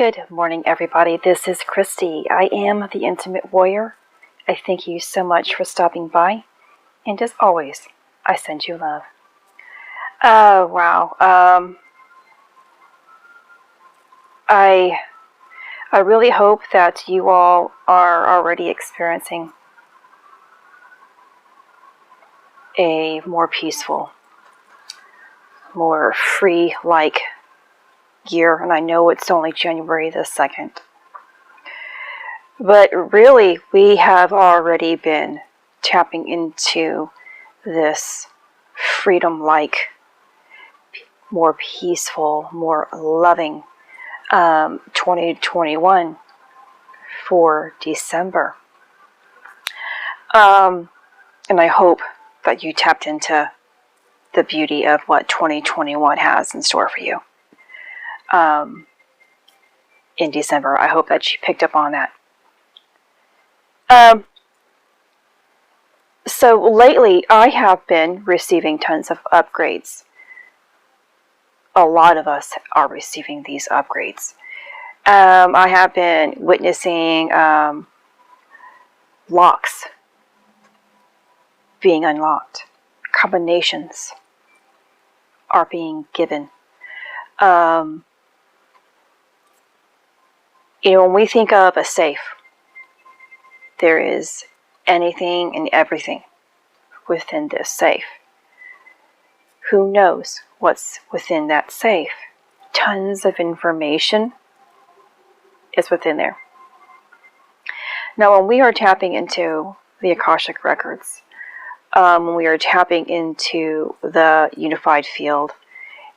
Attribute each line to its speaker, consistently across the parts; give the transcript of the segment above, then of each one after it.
Speaker 1: Good morning, everybody. This is Christy. I am the Intimate Warrior. I thank you so much for stopping by. And as always, I send you love. Oh, wow. I really hope that you all are already experiencing a more peaceful, more free-like year. And I know it's only January the 2nd. But really, we have already been tapping into this freedom-like, more peaceful, more loving 2021 for December. And I hope that you tapped into the beauty of what 2021 has in store for you in December. I hope that you picked up on that. So lately, I have been receiving tons of upgrades. A lot of us are receiving these upgrades. I have been witnessing locks being unlocked. Combinations are being given. When we think of a safe, there is anything and everything within this safe. Who knows what's within that safe? Tons of information is within there. Now, when we are tapping into the Akashic records, when we are tapping into the unified field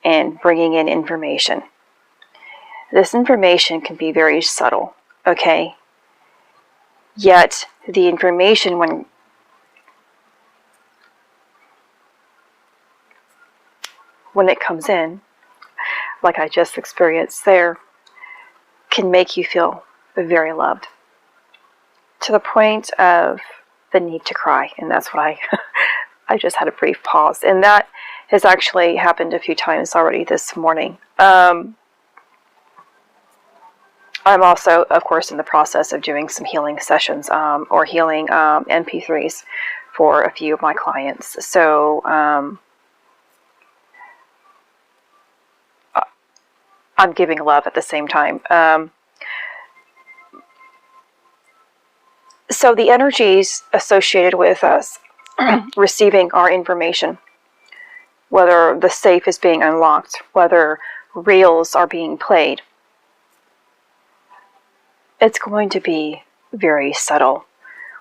Speaker 1: and bringing in information, this information can be very subtle, okay? Yet, the information when it comes in, like I just experienced there, can make you feel very loved. To the point of the need to cry. And that's what I just had a brief pause. And that has actually happened a few times already this morning. I'm also, of course, in the process of doing some healing sessions or healing MP3s for a few of my clients. So I'm giving love at the same time. So the energies associated with us receiving our information, whether the safe is being unlocked, whether reels are being played, it's going to be very subtle.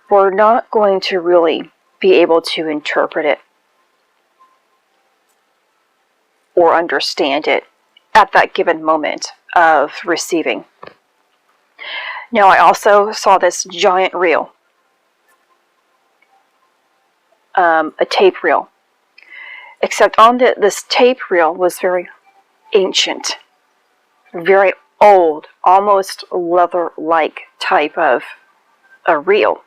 Speaker 1: We're not going to really be able to interpret it or understand it at that given moment of receiving. Now, I also saw this giant reel, a tape reel, except on this tape reel was very ancient, very old, almost leather-like type of a reel.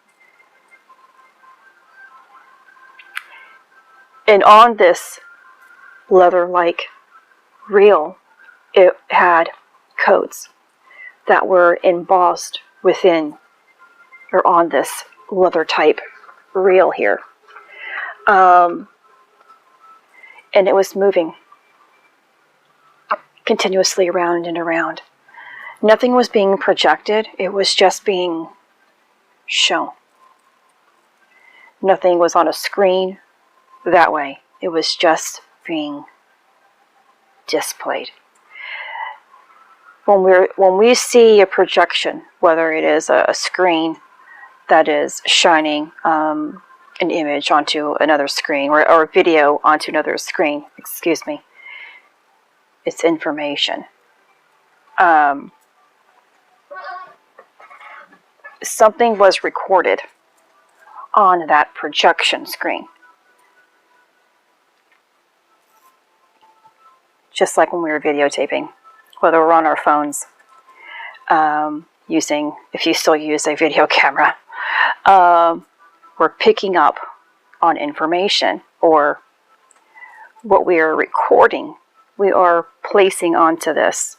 Speaker 1: And on this leather-like reel, it had codes that were embossed within or on this leather type reel here. And it was moving continuously around and around. Nothing was being projected, it was just being shown. Nothing was on a screen that way, it was just being displayed. When we see a projection, whether it is a screen that is shining an image onto another screen, or a video onto another screen, excuse me, it's information. Something was recorded on that projection screen. Just like when we were videotaping, whether we're on our phones, if you still use a video camera, we're picking up on information, or what we are recording, we are placing onto this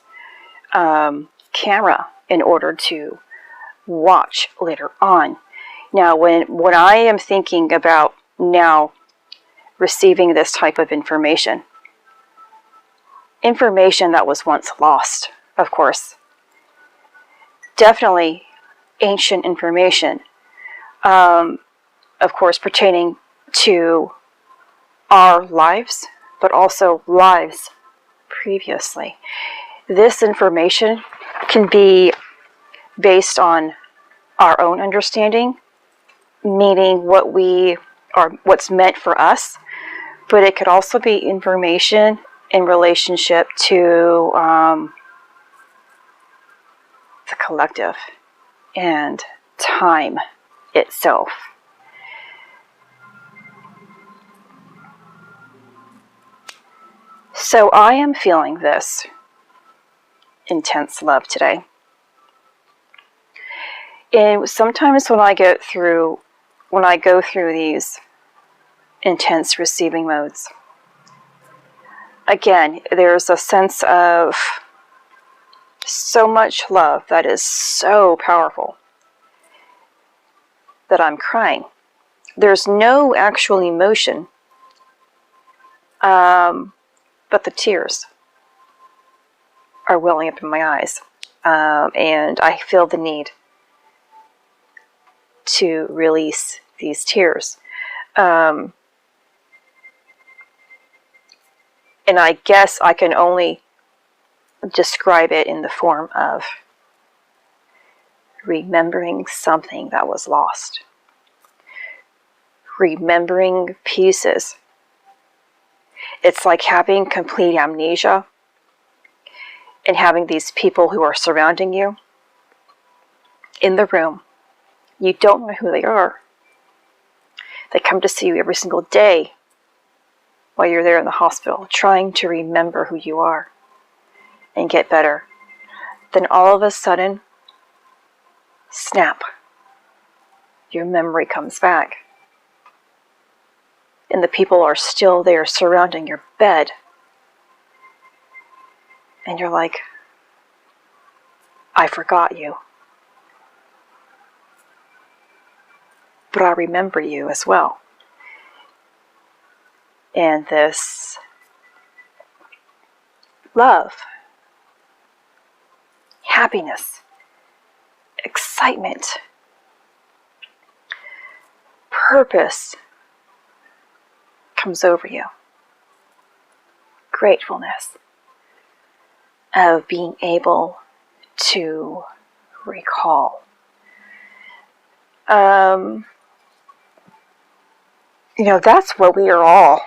Speaker 1: camera in order to watch later on. Now, when I am thinking about now receiving this type of information that was once lost, of course, definitely ancient information, of course, pertaining to our lives, but also lives previously. This information can be based on our own understanding, meaning what's meant for us, but it could also be information in relationship to the collective and time itself. So I am feeling this intense love today. And sometimes when I go through these intense receiving modes, again, there's a sense of so much love that is so powerful that I'm crying. There's no actual emotion, but the tears are welling up in my eyes, and I feel the need to release these tears. And I guess I can only describe it in the form of remembering something that was lost. Remembering pieces. It's like having complete amnesia and having these people who are surrounding you in the room. You don't know who they are. They come to see you every single day while you're there in the hospital, trying to remember who you are and get better. Then all of a sudden, snap, your memory comes back. And the people are still there surrounding your bed. And you're like, I forgot you. But I remember you as well. And this love, happiness, excitement, purpose comes over you. Gratefulness of being able to recall. That's what we are all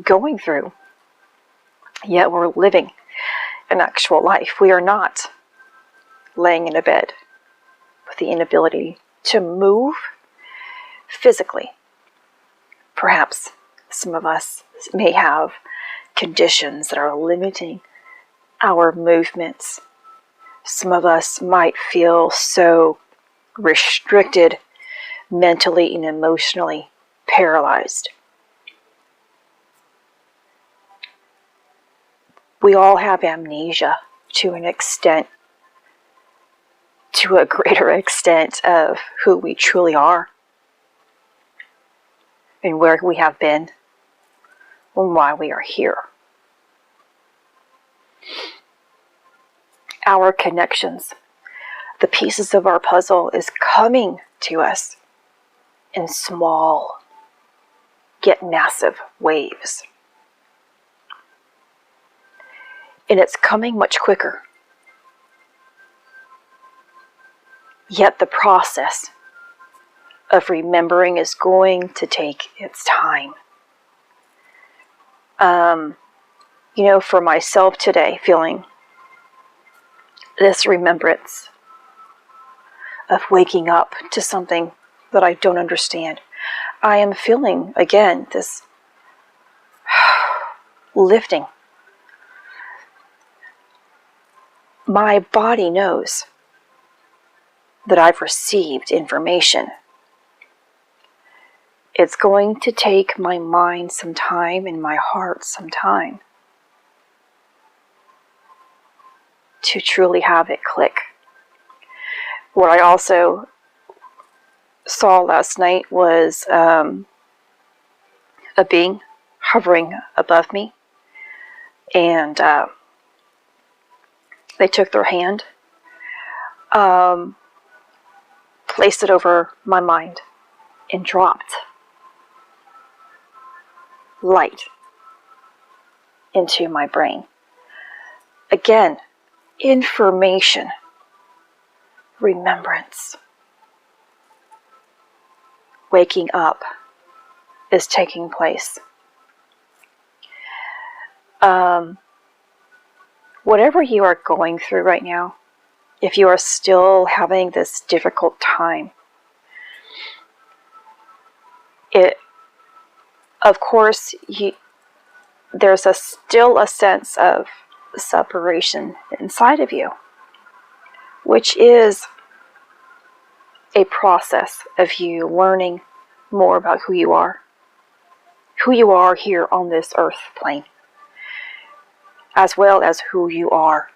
Speaker 1: going through. Yet we're living an actual life. We are not laying in a bed with the inability to move physically. Perhaps some of us may have conditions that are limiting our movements. Some of us might feel so restricted mentally and emotionally, paralyzed. We all have amnesia to an extent, to a greater extent of who we truly are and where we have been and why we are here. Our connections, the pieces of our puzzle is coming to us in small yet massive waves. And it's coming much quicker. Yet the process of remembering is going to take its time. For myself today, feeling this remembrance of waking up to something that I don't understand. I am feeling, again, this lifting. My body knows that I've received information. It's going to take my mind some time and my heart some time to truly have it click. What I also saw last night was a being hovering above me, and they took their hand, placed it over my mind, and dropped light into my brain. Again, information, remembrance, waking up is taking place. Whatever you are going through right now, if you are still having this difficult time, of course, there's still a sense of separation inside of you, which is a process of you learning more about who you are here on this earth plane, as well as who you are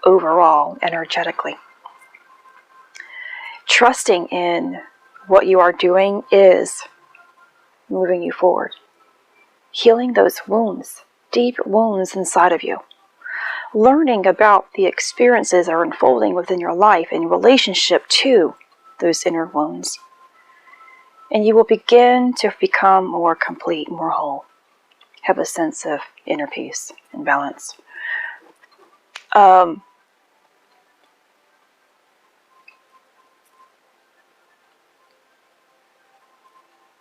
Speaker 1: overall energetically. Trusting in what you are doing is moving you forward, healing those wounds, deep wounds inside of you, learning about the experiences that are unfolding within your life in relationship to those inner wounds. And you will begin to become more complete, more whole, have a sense of inner peace and balance.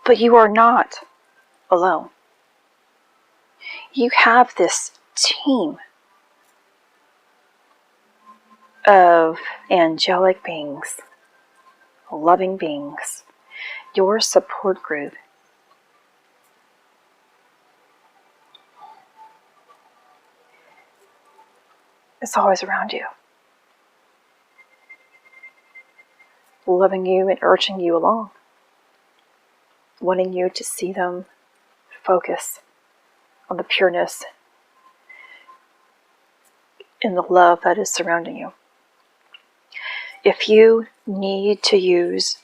Speaker 1: But you are not alone. You have this team of angelic beings, loving beings, your support group. It's always around you, loving you and urging you along, wanting you to see them focus on the pureness and the love that is surrounding you. If you need to use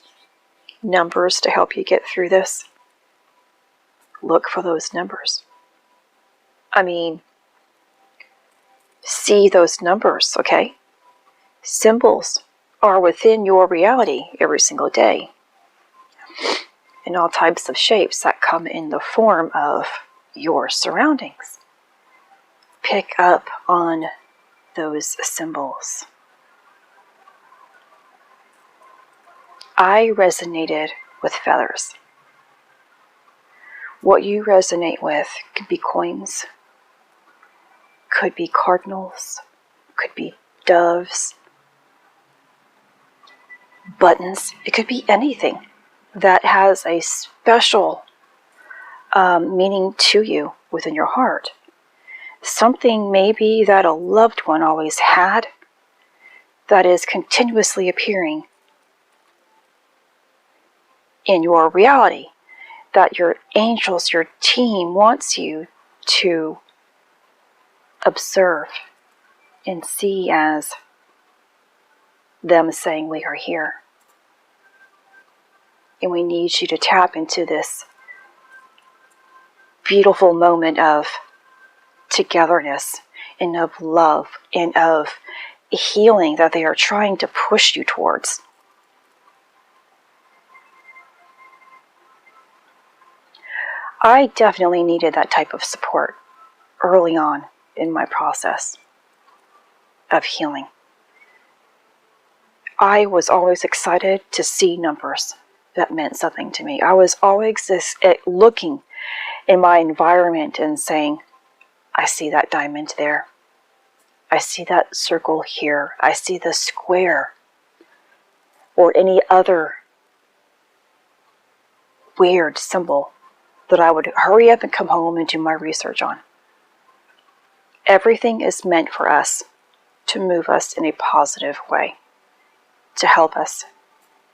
Speaker 1: numbers to help you get through this, look for those numbers. See those numbers, okay? Symbols are within your reality every single day, in all types of shapes that come in the form of your surroundings. Pick up on those symbols. I resonated with feathers. What you resonate with could be coins, could be cardinals, could be doves, buttons. It could be anything that has a special meaning to you within your heart. Something maybe that a loved one always had that is continuously appearing in your reality, that your angels, your team wants you to observe and see as them saying, we are here. And we need you to tap into this beautiful moment of togetherness and of love and of healing that they are trying to push you towards. I definitely needed that type of support early on in my process of healing. I was always excited to see numbers that meant something to me. I was always looking in my environment and saying, I see that diamond there. I see that circle here. I see the square. Or any other weird symbol that I would hurry up and come home and do my research on. Everything is meant for us to move us in a positive way, to help us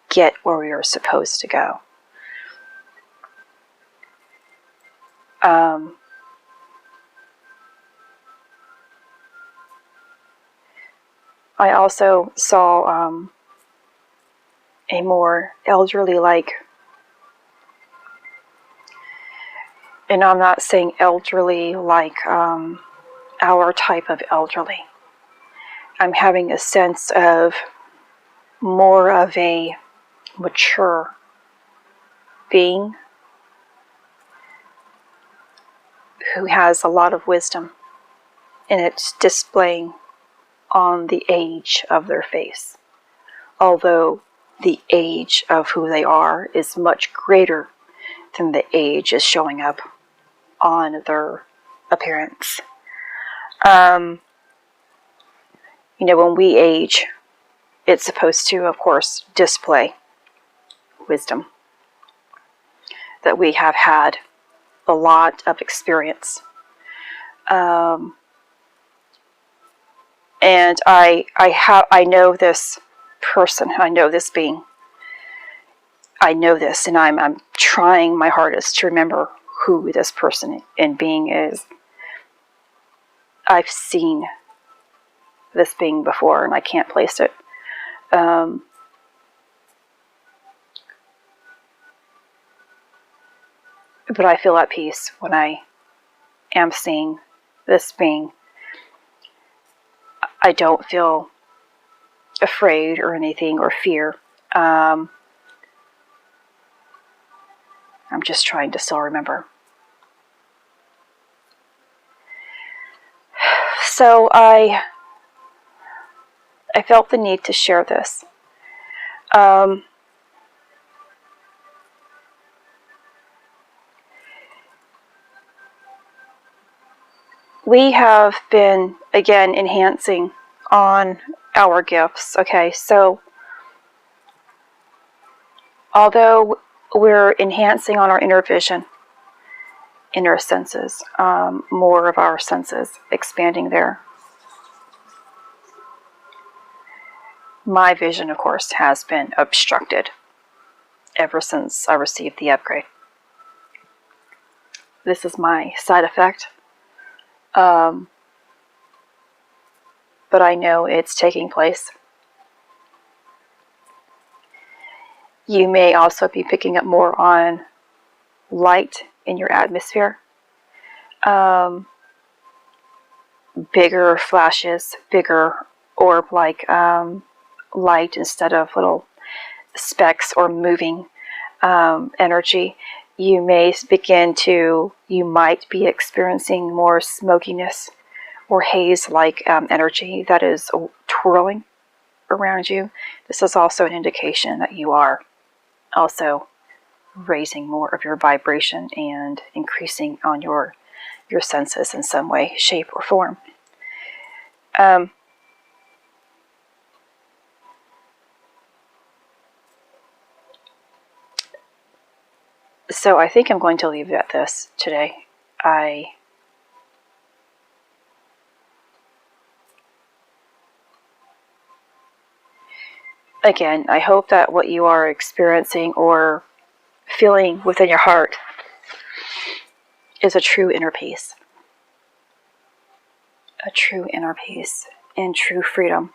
Speaker 1: get where we are supposed to go. I also saw a more elderly-like, and I'm not saying elderly like our type of elderly. I'm having a sense of more of a mature being who has a lot of wisdom, and it's displaying on the age of their face, although the age of who they are is much greater than the age is showing up on their appearance. You know, when we age, it's supposed to, of course, display wisdom, that we have had a lot of experience. And I know this person, I know this being, I know this, and I'm trying my hardest to remember who this person and being is. I've seen this being before, and I can't place it. But I feel at peace when I am seeing this being. I don't feel afraid or anything, or fear. I'm just trying to still remember. So I felt the need to share this. We have been, again, enhancing on our gifts. Okay, so although we're enhancing on our inner vision, inner senses, more of our senses, expanding there. My vision, of course, has been obstructed ever since I received the upgrade. This is my side effect. But I know it's taking place. You may also be picking up more on light in your atmosphere. Bigger flashes, bigger orb-like light instead of little specks or moving energy. You might be experiencing more smokiness or haze-like energy that is twirling around you. This is also an indication that you are also raising more of your vibration and increasing on your senses in some way, shape, or form. So I think I'm going to leave it at this today. Again, I hope that what you are experiencing or feeling within your heart is a true inner peace. A true inner peace and true freedom.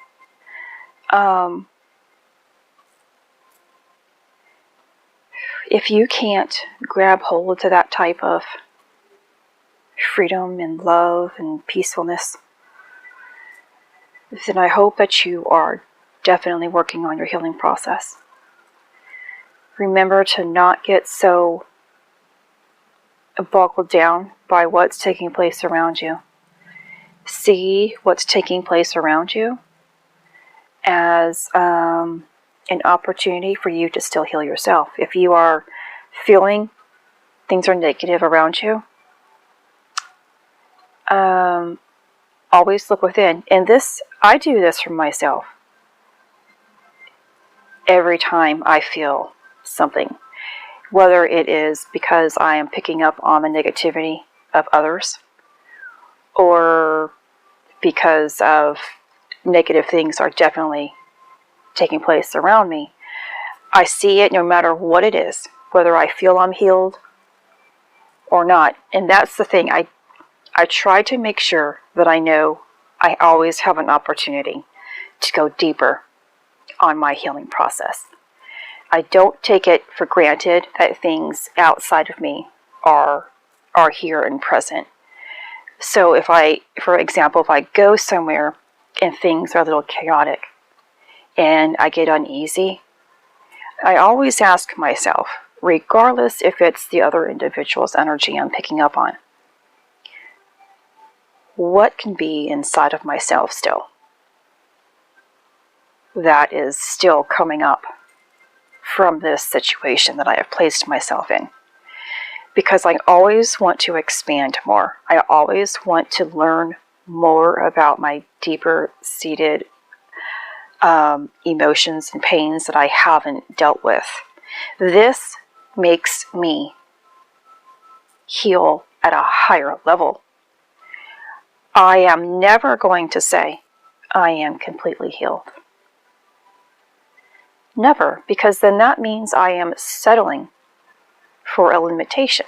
Speaker 1: If you can't grab hold to that type of freedom and love and peacefulness, then I hope that you are definitely working on your healing process. Remember to not get so boggled down by what's taking place around you. See what's taking place around you as an opportunity for you to still heal yourself. If you are feeling things are negative around you, always look within. And I do this for myself. Every time I feel something, whether it is because I am picking up on the negativity of others, or because of negative things are definitely taking place around me, I see it no matter what it is, whether I feel I'm healed or not. And that's the thing, I try to make sure that I know I always have an opportunity to go deeper on my healing process. I don't take it for granted that things outside of me are here and present. So for example, if I go somewhere and things are a little chaotic and I get uneasy, I always ask myself, regardless if it's the other individual's energy I'm picking up on, what can be inside of myself still that is still coming up from this situation that I have placed myself in? Because I always want to expand more. I always want to learn more about my deeper seated emotions and pains that I haven't dealt with. This makes me heal at a higher level. I am never going to say I am completely healed. Never, because then that means I am settling for a limitation,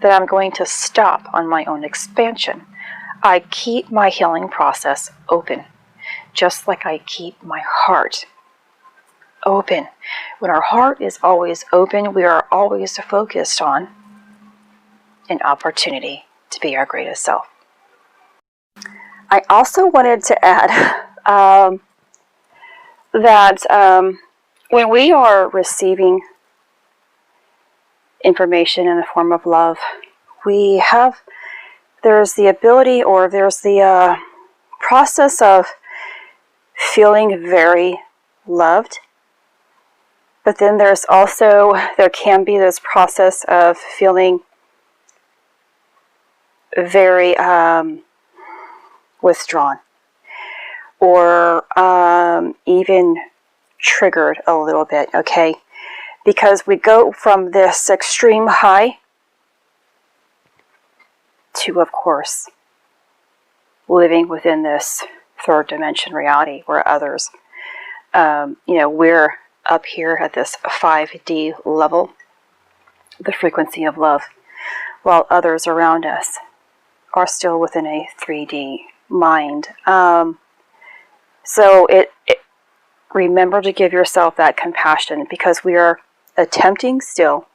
Speaker 1: that I'm going to stop on my own expansion. I keep my healing process open, just like I keep my heart open. When our heart is always open, we are always focused on an opportunity to be our greatest self. I also wanted to add that when we are receiving information in the form of love, there's the ability, or there's the process of feeling very loved, but then there can be this process of feeling very withdrawn, or even triggered a little bit, okay? Because we go from this extreme high to, of course, living within this third dimension reality where others, we're up here at this 5D level, the frequency of love, while others around us are still within a 3D mind. So remember to give yourself that compassion, because we are attempting still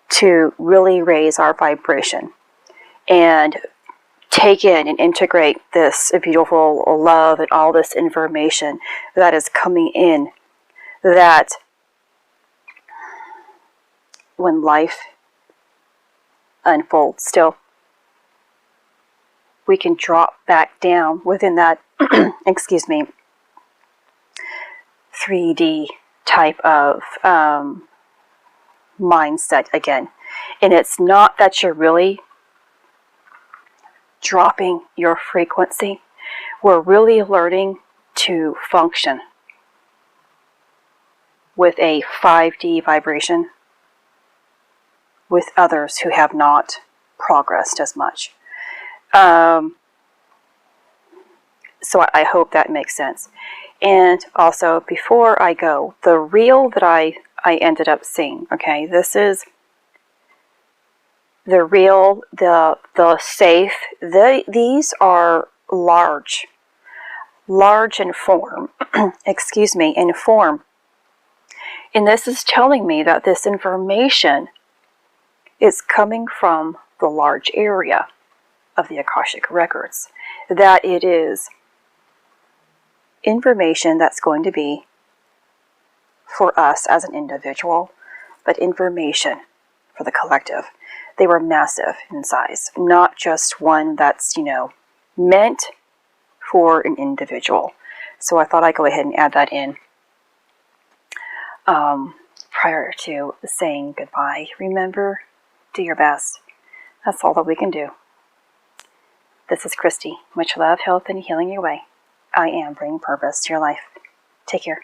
Speaker 1: to really raise our vibration and take in and integrate this beautiful love and all this information that is coming in, that when life unfolds still, we can drop back down within that, 3D type of mindset again. And it's not that you're really dropping your frequency. We're really learning to function with a 5D vibration with others who have not progressed as much. So I hope that makes sense. And also, before I go, the reel that I ended up seeing, okay, this is the reel, the safe. These are large in form, in form. And this is telling me that this information is coming from the large area of the Akashic records, that it is information that's going to be for us as an individual, but information for the collective. They were massive in size, not just one that's, meant for an individual. So I thought I'd go ahead and add that in prior to saying goodbye. Remember, do your best. That's all that we can do. This is Christy. Much love, health, and healing your way. I am bringing purpose to your life. Take care.